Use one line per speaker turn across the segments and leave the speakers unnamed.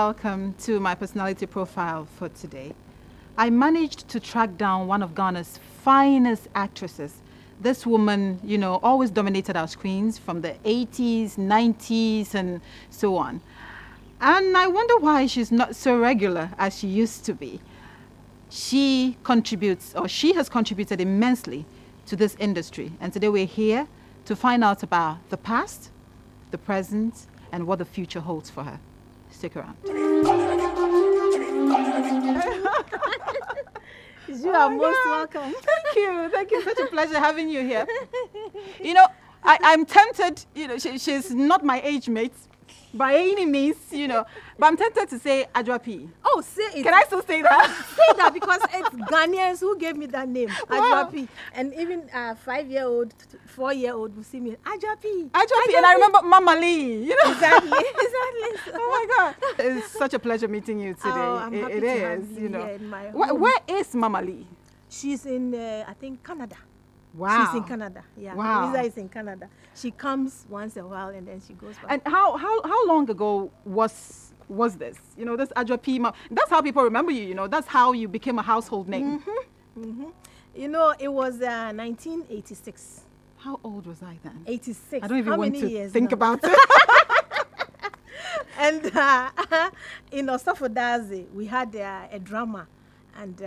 welcome to my personality profile for today. I managed to track down one of Ghana's finest actresses. This woman, always dominated our screens from the 80s, 90s, and so on. And I wonder why she's not so regular as she used to be. She has contributed immensely to this industry. And today we're here to find out about the past, the present, and what the future holds for her. Stick around.
You are most welcome.
Thank you. Such a pleasure having you here. I'm tempted, she's not my age mate by any means, but I'm tempted to say Adwoa P.
Oh, say it.
Can I still say that?
Say that because it's Ghanaians who gave me that name, Adwoa P. And even a 5-year-old, 4-year-old will see me, Adwoa P.
Adwoa P. And I remember Mama Lee,
Exactly.
Oh my God. It's such a pleasure meeting you today.
Oh, I'm happy to have you here in my home.
Where is Mama Lee?
She's in, I think, Canada.
Wow.
She's in Canada. Yeah.
Wow.
Lisa is in Canada. She comes once a while and then she goes back.
And how long ago was this? This Adwoa P. That's how people remember you. That's how you became a household name.
It was 1986.
How old was I then?
86.
I don't even want to think
now?
about it.
And in Osafodazi, we had a drama, and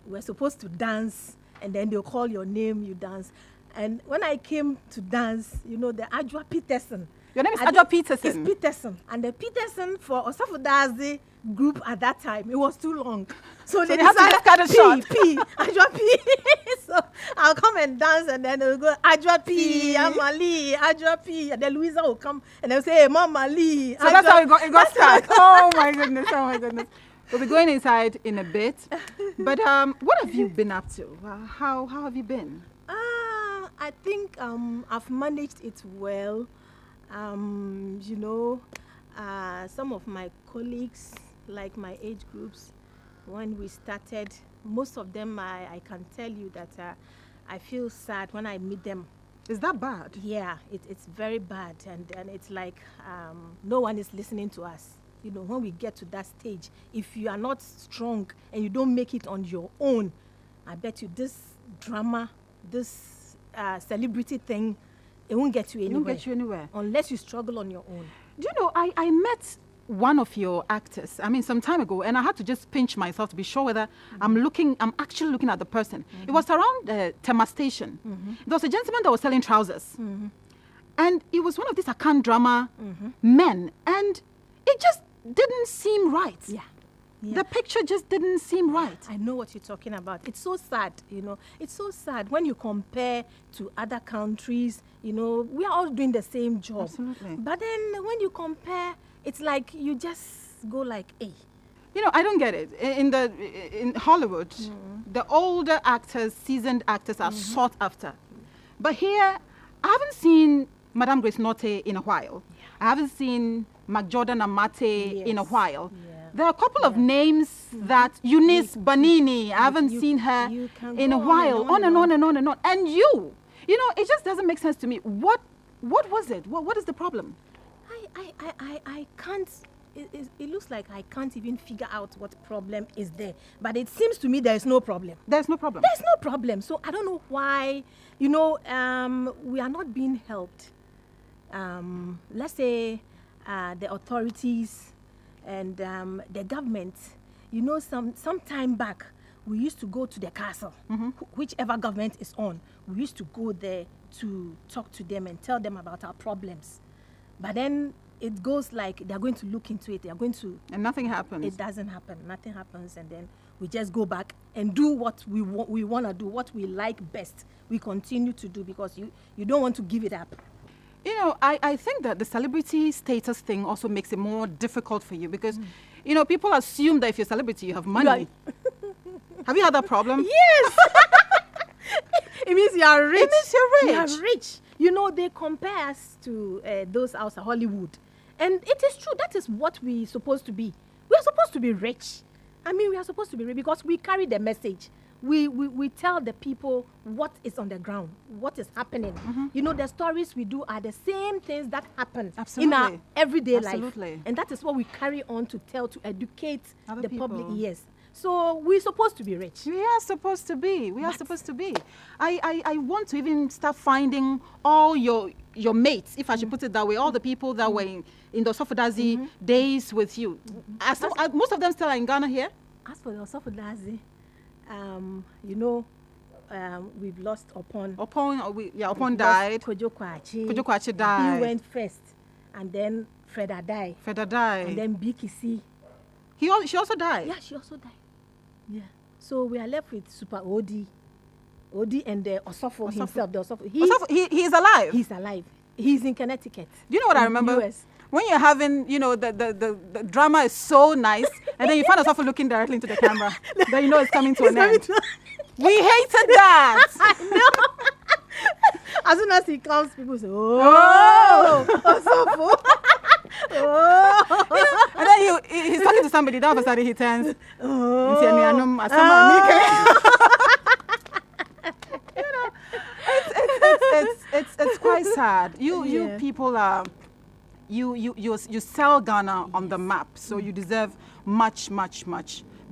we were supposed to dance. And then they'll call your name, you dance. And when I came to dance, the Adwoa Peterson.
Your name is Adwoa Peterson?
It's Peterson. And the Peterson for Osafodazi group at that time, it was too long. So they
had to just cut it short.
Adwoa P. So I'll come and dance and then they'll go, Adwoa P, Mama Lee, Adwoa P. And then Louisa will come and they'll say, hey, Mama Lee.
So that's how it got stuck. Oh my goodness. We'll be going inside in a bit. But what have you been up to? How have you been?
I think I've managed it well. Some of my colleagues, like my age groups, when we started, most of them, I can tell you that I feel sad when I meet them.
Is that bad?
Yeah, it's very bad. And it's like no one is listening to us. When we get to that stage, if you are not strong and you don't make it on your own, I bet you this drama, this celebrity thing, it won't get you anywhere.
It won't get you anywhere.
Unless you struggle on your own.
Do you know, I met one of your actors, some time ago, and I had to just pinch myself to be sure whether I'm actually looking at the person. It was around Tema Station. There was a gentleman that was selling trousers. And it was one of these Akan drama men. And it just didn't seem right. Yeah. The picture just didn't seem right.
I know what you're talking about. It's so sad, It's so sad when you compare to other countries, we are all doing the same job.
Absolutely.
But then when you compare, it's like you just go like, hey.
I don't get it. In Hollywood, the older actors, seasoned actors are sought after. But here, I haven't seen Madame Grace Norte in a while. Yeah. I haven't seen Jordan Amate in a while. Yeah. There are a couple of names that Eunice Banini, I haven't seen her in a while. On and on. And it just doesn't make sense to me. What was it? What is the problem?
I can't. It looks like I can't even figure out what problem is there. But it seems to me there is no problem.
There's no problem.
There's no problem. So I don't know why. We are not being helped. Let's say the authorities and the government, some time back, we used to go to the castle, whichever government is on. We used to go there to talk to them and tell them about our problems. But then it goes like they're going to look into it. They're going to...
And nothing happens.
It doesn't happen. Nothing happens. And then we just go back and do what we want to do, what we like best. We continue to do because you don't want to give it up.
I think that the celebrity status thing also makes it more difficult for you because, people assume that if you're a celebrity, you have money. Have you had that problem?
Yes! It means you are rich.
It means you're rich.
You are rich. They compare us to those outside Hollywood. And it is true. That is what we're supposed to be. We're supposed to be rich. I mean, we are supposed to be rich because we carry the message. We tell the people what is on the ground, what is happening. You know, the stories we do are the same things that happen in our everyday life. And that is what we carry on to tell, to educate the public. Yes. So we're supposed to be rich.
We are supposed to be. We are supposed to be. I want to even start finding all your mates, if I should put it that way, all the people that were in the Osofodazi days with you. Most of them still are in Ghana here?
As for the Osofodazi, you know, we've lost Upon.
Upon died.
Kojo
Kwachi died.
He went first, and then Freda died.
And
then Bikisi.
She also died?
Yeah, she also died. Yeah. So we are left with Super Odi and the Osofo himself. The Osofo.
He is alive?
He's alive. He's in Connecticut.
Do you know what I remember? US. When you're having, you know, the drama is so nice, and then you find yourself looking directly into the camera, then you know it's coming to an end. We hated that.
I know. As soon as he comes, people say, oh, Osofo. Oh.
You know, and then he's talking to somebody, then all of a sudden he turns, you know, it's quite sad. You people are, you sell Ghana on the map, so you deserve much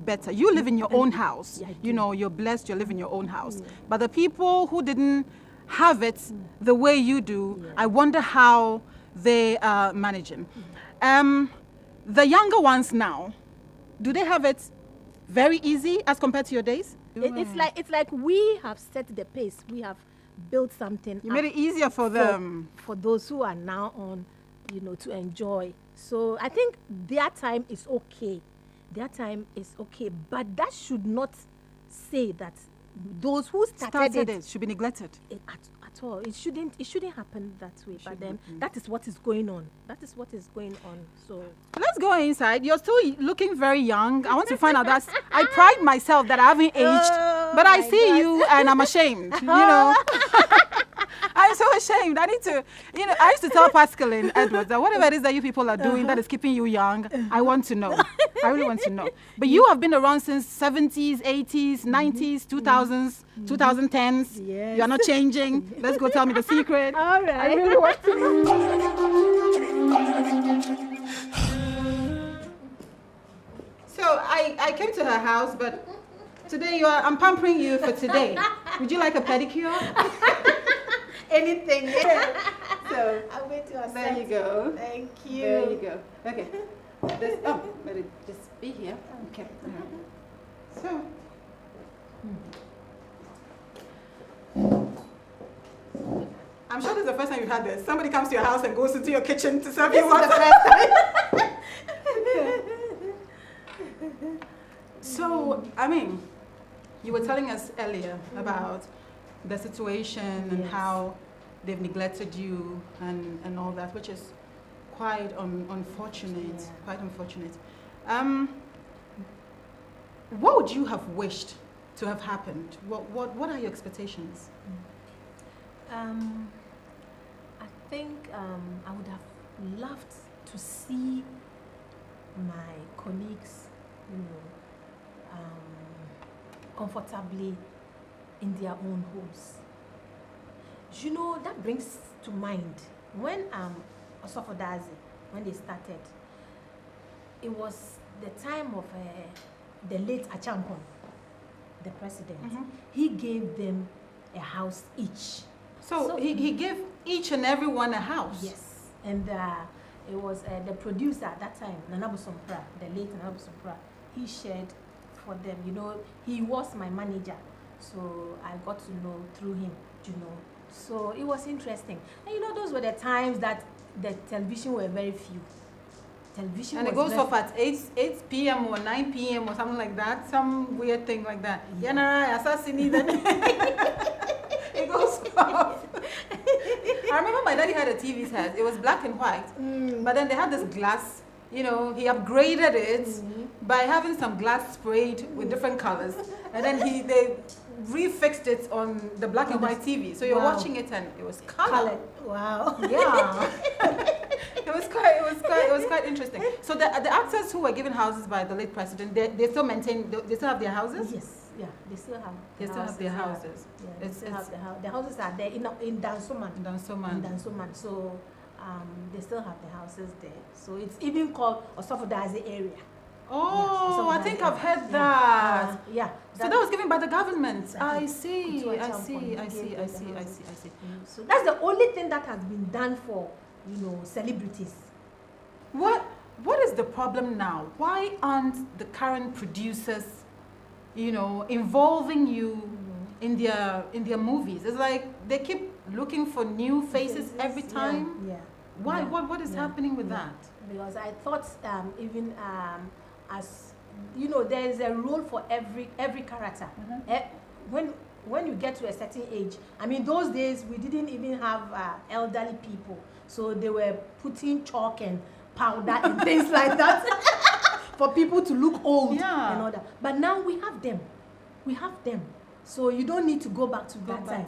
better. You live in your own house. You know, you're blessed, you live in your own house. But the people who didn't have it the way you do, I wonder how they are managing. The younger ones now, do they have it very easy as compared to your days?
It's like we have set the pace. We have built something.
You made it easier for them.
For those who are now on, you know, to enjoy. So I think their time is okay. Their time is okay. But that should not say that those who started it
should be neglected.
At all. It shouldn't happen that way. But then that is what is going on. That is what is going on. So
let's go inside. You're still looking very young. I want to find out that I pride myself that I haven't aged, but I see you and I'm ashamed. You know. I'm so ashamed. I need to, you know, I used to tell Pascal and Edward that whatever it is that you people are doing that is keeping you young, I want to know. I really want to know. But you have been around since 70s, 80s, 90s, 2000s, 2010s.
Yes.
You are not changing. Let's go tell me the secret.
All right.
I really want to know. So I came to her house, but today I'm pampering you for today. Would you like a pedicure?
Anything.
So
I'll wait to accept.
there you go.
Thank you.
There you go. Okay. Let it just be here. Okay. So. I'm sure this is the first time you've had this. Somebody comes to your house and goes into your kitchen to serve you water.
This is the first time.
So, I mean, you were telling us earlier about the situation and how they've neglected you and all that, which is quite unfortunate. Quite unfortunate. What would you have wished to have happened? What are your expectations?
I think I would have loved to see my colleagues, you know, comfortably in their own homes. You know, that brings to mind when Osofodazi, when they started, it was the time of the late Achampon, the president. He gave them a house each.
So he gave each and every one a house?
Yes. And it was the producer at that time, Nanabu Sompra, the late Nanabu Sompra. He shared for them. You know, he was my manager. So I got to know through him, you know. So it was interesting. And you know, those were the times that the television were very few. Television
and it goes off at 8 p.m. or 9 p.m. or something like that. Some weird thing like that. It goes off. I remember my daddy had a TV set. It was black and white. But then they had this glass. You know, he upgraded it by having some glass sprayed with different colors. And then they refixed it on the black and white TV. So you're watching it and it was colored.
Wow.
Yeah. It it was quite interesting. So the actors who were given houses by the late president, they still maintain, they still have their houses?
Yes, yeah, they still have.
They still have their houses.
Yeah, they still have the house. The houses are there in Dansoman.
In Dansoman.
In Dansoman. So they still have the houses there. So it's even called Osofodazi area.
Oh, I think I've heard that.
Yeah.
So that was given by the government.
Exactly.
I see.
So that's the only thing that has been done for, celebrities.
What is the problem now? Why aren't the current producers, involving you in their movies? It's like they keep looking for new faces every time.
Yeah.
Why? What is happening with that?
Because I thought even as there is a role for every character. When you get to a certain age, I mean, those days we didn't even have elderly people, so they were putting chalk and powder and things like that for people to look old and all that. But now we have them. So you don't need to go back to that time.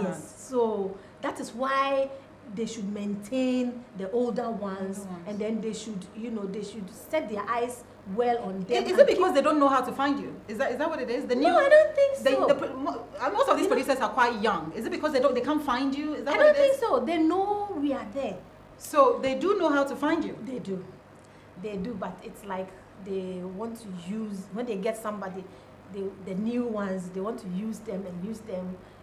Yes. So that is why they should maintain the older ones, and then they should, they should set their eyes well on them.
Is it because they don't know how to find you? Is that what it is?
No, I don't think so.
Most of these producers are quite young. Is it because they can't find you? Is that
I
what it is?
don't think so. They know we are there.
So they do know how to find you?
They do, but it's like they want to use, when they get somebody, the new ones, they want to use them,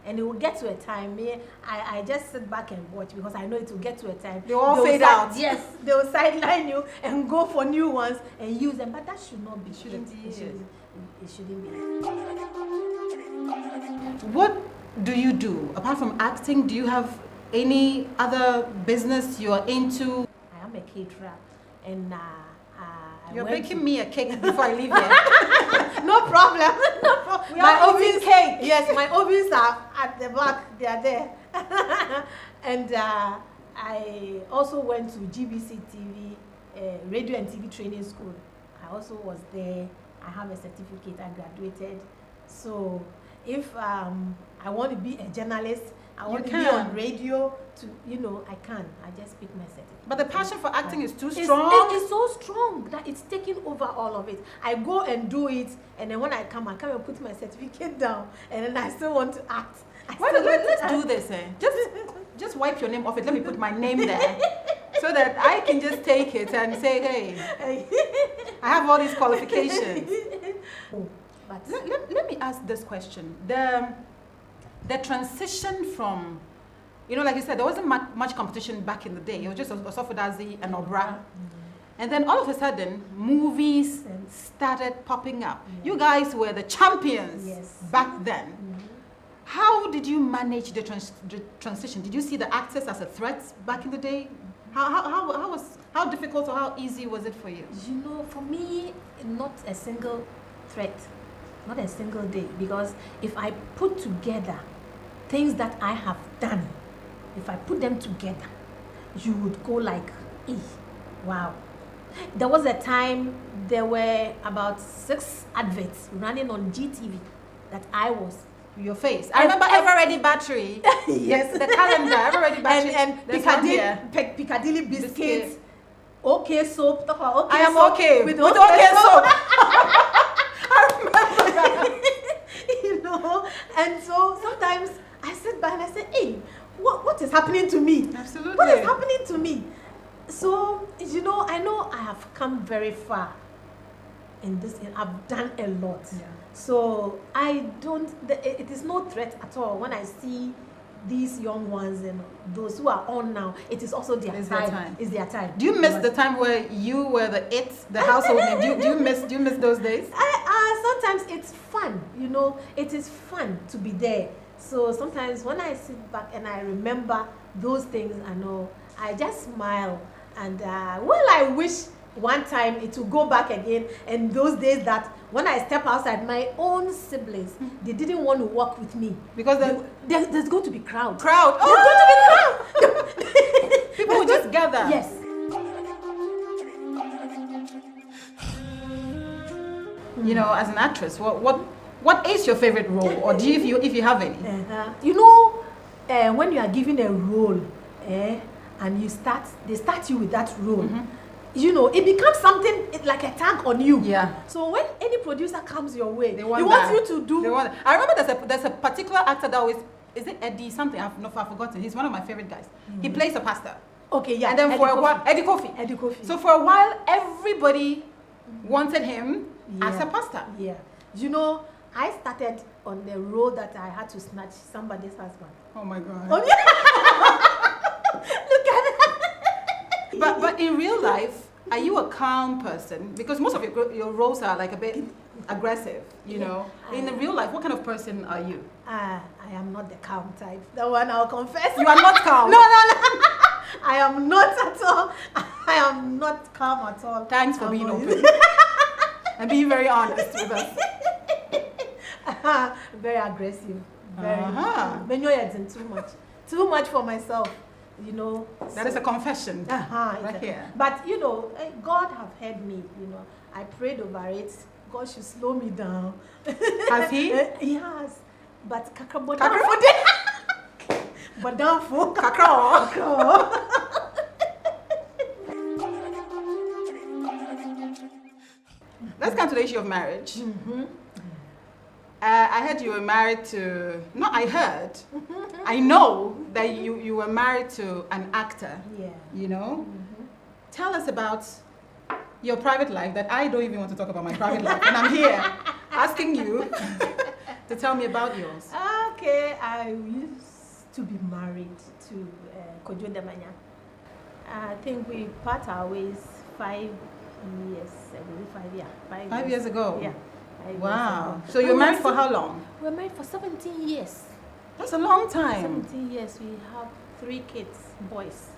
and it will get to a time. I just sit back and watch, because I know it will get to a time.
They all fade out.
Yes, they will sideline you and go for new ones and use them. But that should not be. It shouldn't be.
What do you do apart from acting? Do you have any other business you are into?
I am a caterer, and
you're baking me a cake before I leave here.
No problem.
My ovens cake.
Yes, my ovens are at the back. They are there. And I also went to GBC TV, radio and TV training school. I also was there. I have a certificate. I graduated. So if I want to be a journalist, I want to be on radio, I can. I just pick my certificate.
But the passion for acting is too strong.
It is so strong that it's taking over all of it. I go and do it, and then when I come and put my certificate down, and then I still want to act.
Let's do this. Just wipe your name off it. Let me put my name there, so that I can just take it and say, hey, I have all these qualifications.
But
let me ask this question. The transition from, like you said, there wasn't much competition back in the day. It was just Osofodazi and Obra. And then all of a sudden, movies started popping up. You guys were the champions back then. How did you manage the transition? Did you see the actors as a threat back in the day? How difficult or how easy was it for you?
For me, not a single threat. Not a single day, because if I put together things that I have done, if I put them together, you would go like, wow. There was a time there were about 6 adverts running on GTV that I was.
Your face. I remember Ever Ready Battery.
Yes.
The calendar, Ever Ready Battery.
And Piccadilly biscuits. Okay soap.
I am okay. With okay soap. I remember that.
And so sometimes I sit back and I say, hey, what is happening to me?
Absolutely.
What is happening to me? So, I know I have come very far in this. I've done a lot. Yeah. So it is no threat at all when I see these young ones and those who are on now. It is also their time. It's their time.
Do you miss the time where you were the household name? Do you miss those days?
Sometimes it's fun, it is fun to be there. So sometimes when I sit back and I remember those things, I just smile, and I wish one time it will go back again. And those days that when I step outside, my own siblings, they didn't want to walk with me
because
there's going to be crowd.
Oh! There's going to be crowd. People will just gather.
Yes.
As an actress, what is your favorite role, or do you, if you have any?
When you are given a role, and they start you with that role, you know, it becomes something like a tag on you.
Yeah.
So when any producer comes your way,
They
he
want
wants
that.
you to do.
I remember there's a particular actor that always, is it Eddie something? I've forgotten. He's one of my favorite guys. He plays a pastor.
Okay, yeah.
And then for a while, Eddie Kofi.
Eddie Kofi.
So for a while, everybody wanted him as a pastor.
Yeah. You know, I started on the road that I had to snatch somebody's husband.
Oh my God.
Oh, yeah. Look at it.
But in real life, are you a calm person? Because most of your roles are like a bit aggressive, you know. In the real life, what kind of person are you?
I am not the calm type. That one I'll confess.
You are not calm.
No. I am not at all. I am not calm at all.
Thanks for being open and being very honest with us.
Very aggressive. Very. Too much for myself. You know.
That is a confession. Right here.
But you know, God have heard me. You know, I prayed over it. God should slow me down.
Has He?
He has. But
Let's come to the issue of marriage. I heard you were married to. No, I heard. I know that you were married to an actor.
Yeah.
You know. Tell us about your private life. That I don't even want to talk about my private life, and I'm here asking you to tell me about yours.
Okay, I used to be married to Kojo Demanya. I think we part our ways 5 years ago.
5 years ago?
Yeah.
Wow. So you were married for how long?
We were married for 17 years.
That's a long time.
17 years. We have 3 kids, boys.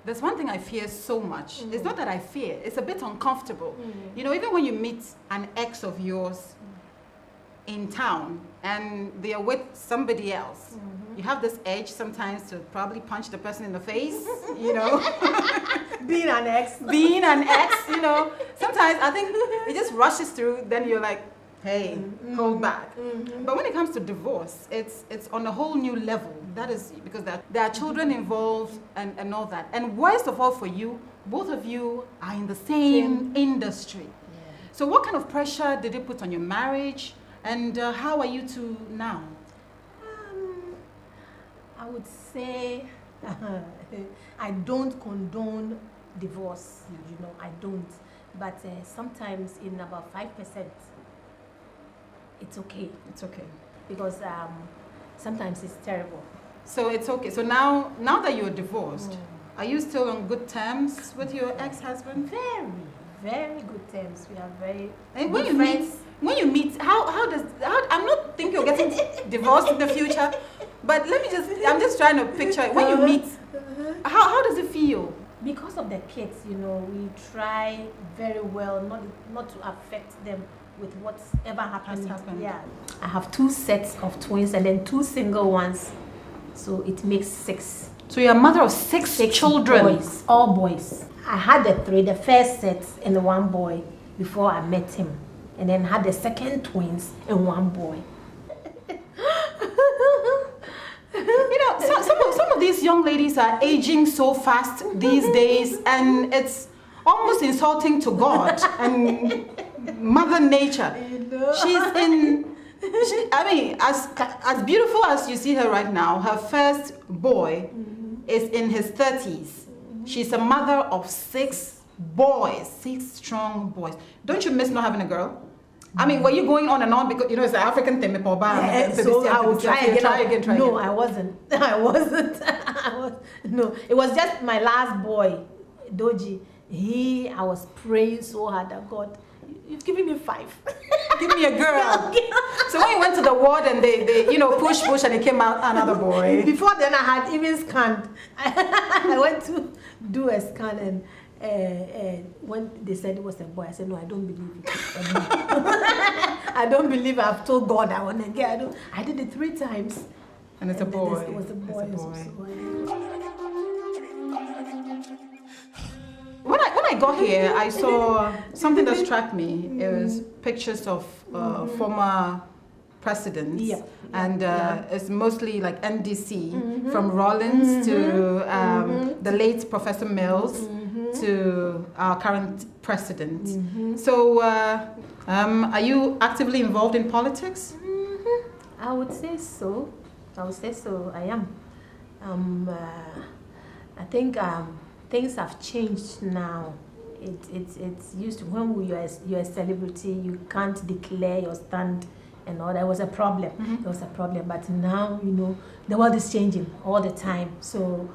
There's one thing I fear so much. It's not that I fear, it's a bit uncomfortable. You know, even when you meet an ex of yours in town and they are with somebody else, you have this edge sometimes to probably punch the person in the face, you know.
Being an ex,
you know. Sometimes I think it just rushes through, then you're like, hey, hold back. But when it comes to divorce, it's on a whole new level. That is because there are children involved and all that. And worst of all for you, both of you are in the same industry.
Yeah.
So what kind of pressure did it put on your marriage? And how are you two now?
I would say I don't condone divorce, you know, I don't. But sometimes in about 5%, it's okay.
It's okay.
Because sometimes it's terrible.
So it's okay. So now that you're divorced, are you still on good terms with your ex-husband?
Very, very good terms. We are very
and
good friends.
When you meet, how I'm not thinking you're getting divorced in the future, but I'm just trying to picture it. When you meet, how does it feel?
Because of the kids, you know, we try very well not to affect them with whatever happens. Yeah. I have 2 sets of twins and then 2 single ones. So it makes 6.
So you're a mother of 6 children?
Boys, all boys. I had the first set and 1 boy before I met him. And then had the second twins and 1 boy.
You know, some of these young ladies are aging so fast these days, and it's almost insulting to God and Mother Nature.
You know?
I mean, as beautiful as you see her right now, her first boy is in his 30s. She's a mother of 6 boys, 6 strong boys. Don't you miss not having a girl? I mean, were you going on and on because, you know, it's an African thing?
So I will try again. No, I wasn't. No, it was just my last boy, Doji. I was praying so hard that God, you've given me 5.
Give me a girl. So when you went to the ward and they you know, push and it came out another boy.
Before then I had even scanned. I went to do a scan and when they said it was a boy, I said, no, I don't believe it. I don't believe I've told God I want to get. I did it 3 times.
And it's a boy.
It was a boy.
When I got here, I saw something that struck me. It was pictures of former presidents.
Yeah.
And it's mostly like NDC, from Rollins to the late Professor Mills to our current president. So, are you actively involved in politics?
I would say so. I am. I think things have changed now. It's used to when you're a celebrity, you can't declare your stand and all. That was a problem. There was a problem, but now the world is changing all the time. So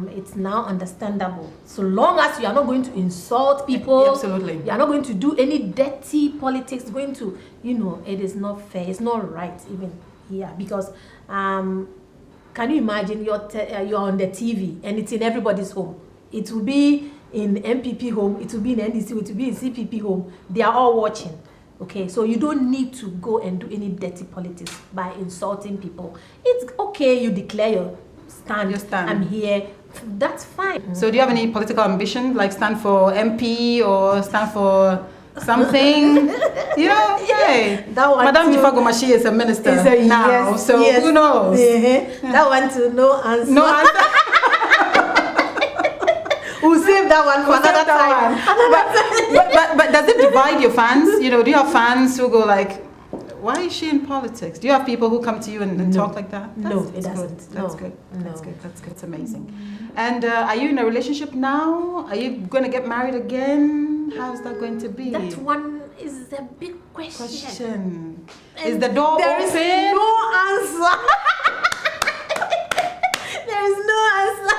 it's now understandable. So long as you are not going to insult people,
absolutely,
you are not going to do any dirty politics. Going to it is not fair. It's not right even here because can you imagine you're on the TV and it's in everybody's home? It will be in MPP home, it will be in NDC, it will be in CPP home. They are all watching. Okay, so you don't need to go and do any dirty politics by insulting people. It's okay, you declare your stand. I'm here. That's fine.
So do you have any political ambition, like stand for MP or stand for something? Hey, Madame Jifagomashi is a minister now, yes, so yes. Who knows?
That one to no answer.
No answer.
We'll save that one for another time.
But does it divide your fans? Do you have fans who go like, why is she in politics? Do you have people who come to you and talk like that?
No, it doesn't.
That's good. That's good. It's amazing. And are you in a relationship now? Are you going to get married again? How's that going to be?
That one is a big question.
Is the door
there
open?
There is no answer. There is no answer.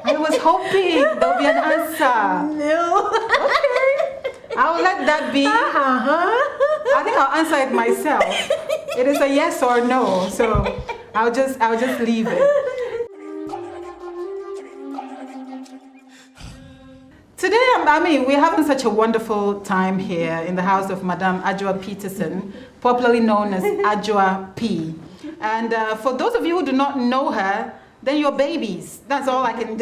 I was hoping there'll be an answer.
No.
Okay. I'll let that be. I think I'll answer it myself. It is a yes or no, so I'll just leave it. Today, we're having such a wonderful time here in the house of Madame Adwoa Peterson, popularly known as Adwoa P. And for those of you who do not know her, then you're babies. That's how I can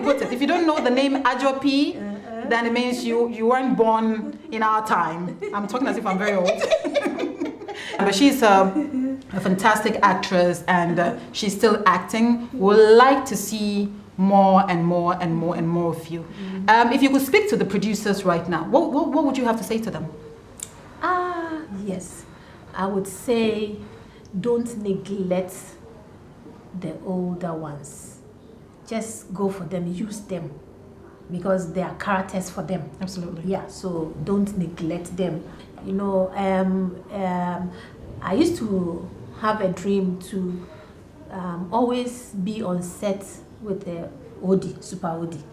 put it. If you don't know the name Adwoa P, then it means you weren't born in our time. I'm talking as if I'm very old. But she's a fantastic actress and she's still acting. We'd like to see more and more and more and more of you. If you could speak to the producers right now, what would you have to say to them?
Yes. I would say don't neglect the older ones. Just go for them, use them, because they are characters for them.
Absolutely.
Yeah, so don't neglect them. I used to have a dream to always be on set with the Odi, Super Odi.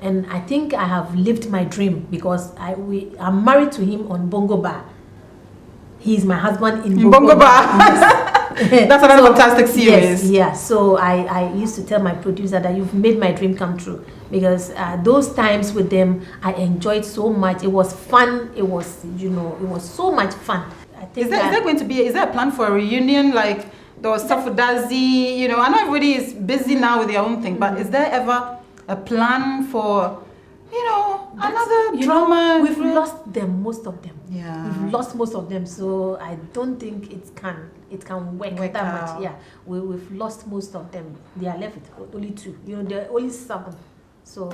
And I think I have lived my dream because I'm married to him on Bongo Bar. He is my husband in Bongo Bar.
That's another fantastic series.
Yes. So I used to tell my producer that you've made my dream come true because those times with them I enjoyed so much. It was fun. It was it was so much fun. I think
is there a plan for a reunion like there was Safudazi? I know everybody is busy now with their own thing, but is there ever a plan for another drama?
We've lost them, most of them.
Yeah.
We've lost most of them, so I don't think it can work that
out.
much. Yeah. We've lost most of them. They are left with only 2. There are only 7. So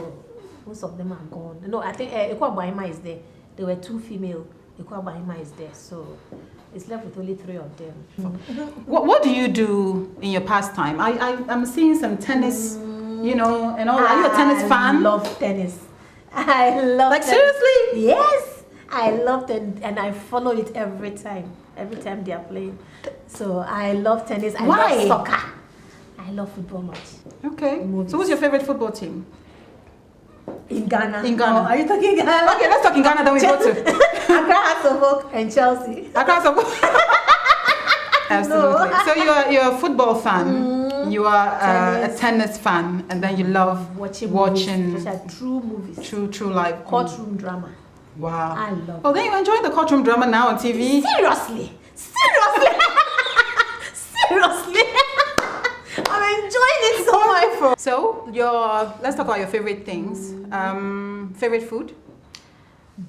most of them are gone. No, I think Ekwa Baima is there. There were 2 female. Ekwa Baima is there. So it's left with only 3 of them.
What do you do in your pastime? I'm seeing some tennis, and all. Are you a tennis fan?
I love tennis. I love
tennis.
Seriously? Yes. I love it and I follow it every time they are playing. So I love tennis. I love soccer. I love football much.
Okay. So who's your favorite football team?
In Ghana.
In Ghana.
Oh, are you talking Ghana?
Okay, let's talk in Ghana, then we go to
Accra Hearts of Oak and Chelsea.
Accra Hearts of Oak. Absolutely. No. So you're a football fan. You are a tennis fan, and then you love watching
movies, true movies,
true life,
courtroom drama.
Wow.
I love.
Oh, then you enjoy the courtroom drama now on TV?
Seriously. I'm enjoying it so much.
So let's talk about your favorite things. Favorite food?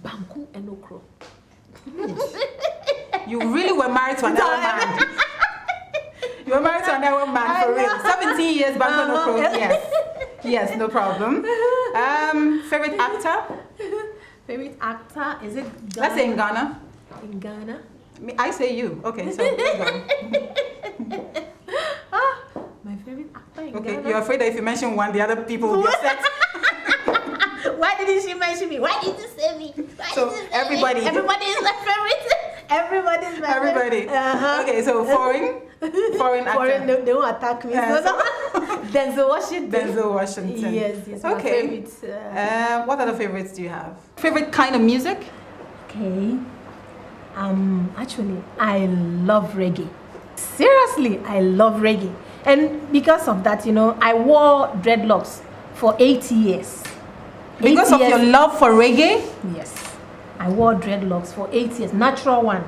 Banku and okro.
You really were married to another man. You were married to another man for real. 17 years back on the crow. Yes. Yes, no problem. Favorite actor?
Favorite actor? Is it Ghana?
Let's say in Ghana.
In Ghana?
I say you. Okay, so let's go.
My favorite actor in
Okay,
Ghana?
you're afraid that if you mention one, the other people will be upset.
Why didn't she mention me? Why did you say me?
So everybody.
Everybody is my favorite. Everybody is my
Everybody.
favorite.
Okay, so foreign actor.
Foreign, they won't attack me. Denzel Washington.
Denzel Washington.
Yes, he's my favorite.
What other favorites do you have? Favorite kind of music?
Okay. Actually, I love reggae. Seriously, I love reggae. And because of that, I wore dreadlocks for 8 years.
Because of your love for reggae?
Yes. I wore dreadlocks for 8 years. Natural one.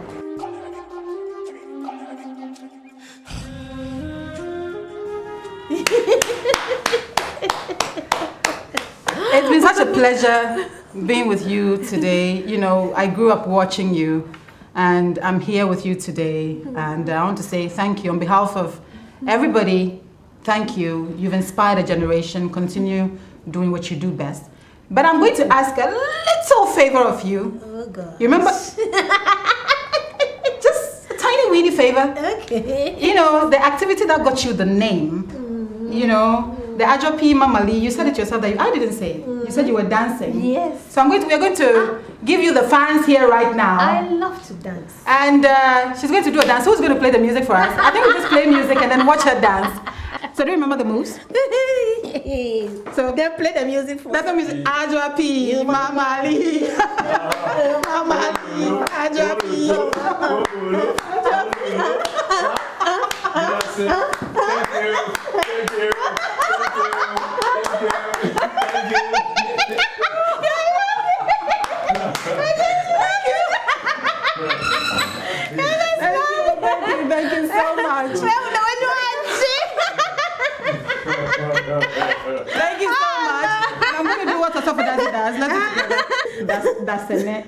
It's been such a pleasure being with you today. I grew up watching you, and I'm here with you today. And I want to say thank you on behalf of everybody. Thank you. You've inspired a generation. Continue doing what you do best. But I'm going to ask a little favor of you.
Oh, God.
You remember? Just a tiny weeny favor.
Okay.
The activity that got you the name, the Adwoa Mamali, you said it yourself that I didn't say it. You said you were dancing.
Yes.
So we're going to give you the fans here right now.
I love to dance.
And she's going to do a dance. Who's going to play the music for us? I think we'll just play music and then watch her dance. So do you remember the moves?
So then play the music for
that's the music. Adwoa Mamali. Mamali. Adwoa Thank you so much. Thank you so much. I'm going to do what Osofo Daddy does. Let's do it together. That's a net.